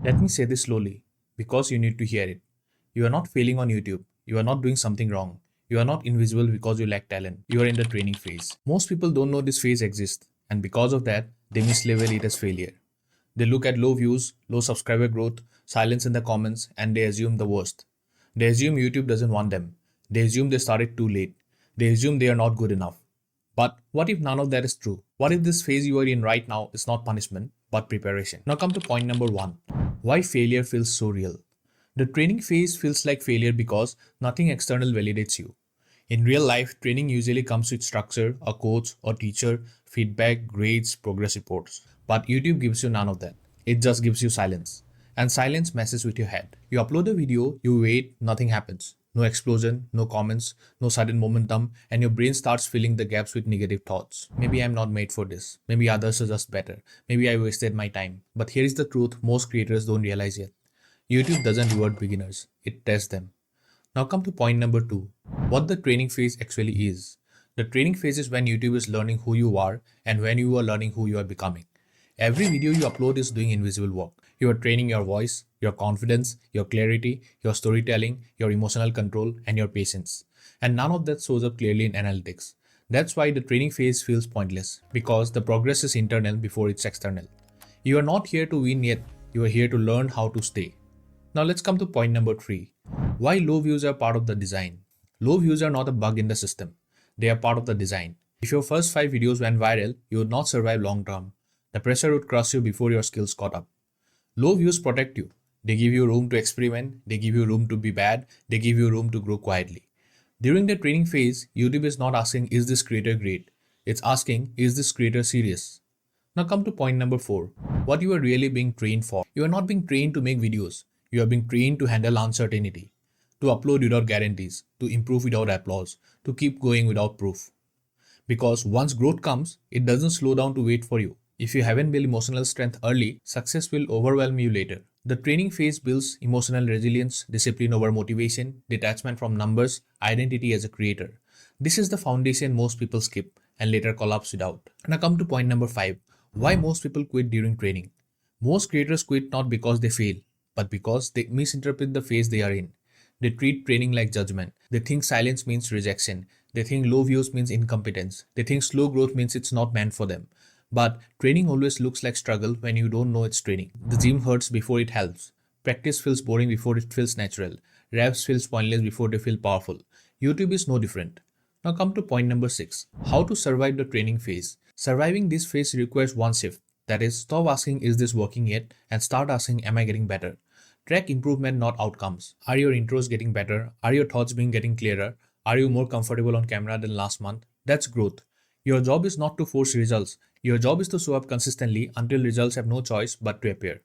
Let me say this slowly, because you need to hear it. You are not failing on YouTube. You are not doing something wrong. You are not invisible because you lack talent. You are in the training phase. Most people don't know this phase exists, and because of that, they mislabel it as failure. They look at low views, low subscriber growth, silence in the comments, and they assume the worst. They assume YouTube doesn't want them. They assume they started too late. They assume they are not good enough. But what if none of that is true? What if this phase you are in right now is not punishment, but preparation? Now come to point number 1. Why failure feels so real. The training phase feels like failure because nothing external validates you. In real life, training usually comes with structure, a coach or teacher, feedback, grades, progress reports. But YouTube gives you none of that. It just gives you silence. And silence messes with your head. You upload a video, you wait, nothing happens. No explosion, no comments, no sudden momentum, and your brain starts filling the gaps with negative thoughts. Maybe I'm not made for this. Maybe others are just better. Maybe I wasted my time. But here is the truth most creators don't realize yet. YouTube doesn't reward beginners, it tests them. Now come to point number 2. What the training phase actually is. The training phase is when YouTube is learning who you are and when you are learning who you are becoming. Every video you upload is doing invisible work. You are training your voice, your confidence, your clarity, your storytelling, your emotional control, and your patience. And none of that shows up clearly in analytics. That's why the training phase feels pointless, because the progress is internal before it's external. You are not here to win yet, you are here to learn how to stay. Now let's come to point number 3. Why low views are part of the design. Low views are not a bug in the system. They are part of the design. If your first 5 videos went viral, you would not survive long term. The pressure would crush you before your skills caught up. Low views protect you. They give you room to experiment, they give you room to be bad, they give you room to grow quietly. During the training phase, YouTube is not asking, is this creator great? It's asking, is this creator serious? Now come to point number 4. What you are really being trained for. You are not being trained to make videos. You are being trained to handle uncertainty, to upload without guarantees, to improve without applause, to keep going without proof. Because once growth comes, it doesn't slow down to wait for you. If you haven't built emotional strength early, success will overwhelm you later. The training phase builds emotional resilience, discipline over motivation, detachment from numbers, identity as a creator. This is the foundation most people skip and later collapse without. Now come to point number 5. Why most people quit during training. Most creators quit not because they fail, but because they misinterpret the phase they are in. They treat training like judgment. They think silence means rejection. They think low views means incompetence. They think slow growth means it's not meant for them. But training always looks like struggle when you don't know it's training. The gym hurts before it helps. Practice feels boring before it feels natural. Reps feels pointless before they feel powerful. YouTube is no different. Now come to point number 6. How to survive the training phase. Surviving this phase requires one shift. That is, stop asking is this working yet and start asking am I getting better. Track improvement, not outcomes. Are your intros getting better? Are your thoughts being getting clearer? Are you more comfortable on camera than last month? That's growth. Your job is not to force results. Your job is to show up consistently until results have no choice but to appear.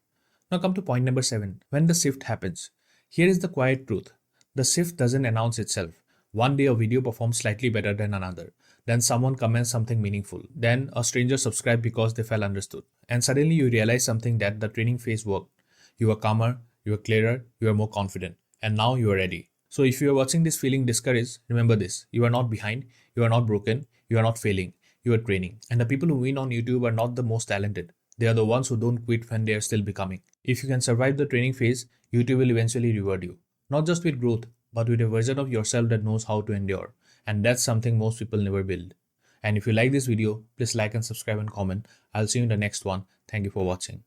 Now come to point number 7. When the shift happens. Here is the quiet truth. The shift doesn't announce itself. One day a video performs slightly better than another. Then someone comments something meaningful. Then a stranger subscribes because they felt understood. And suddenly you realize something that the training phase worked. You are calmer, you are clearer, you are more confident. And now you are ready. So if you are watching this feeling discouraged, remember this. You are not behind, you are not broken, you are not failing. You are training. And the people who win on YouTube are not the most talented. They are the ones who don't quit when they are still becoming. If you can survive the training phase, YouTube will eventually reward you. Not just with growth, but with a version of yourself that knows how to endure. And that's something most people never build. And if you like this video, please like and subscribe and comment. I'll see you in the next one. Thank you for watching.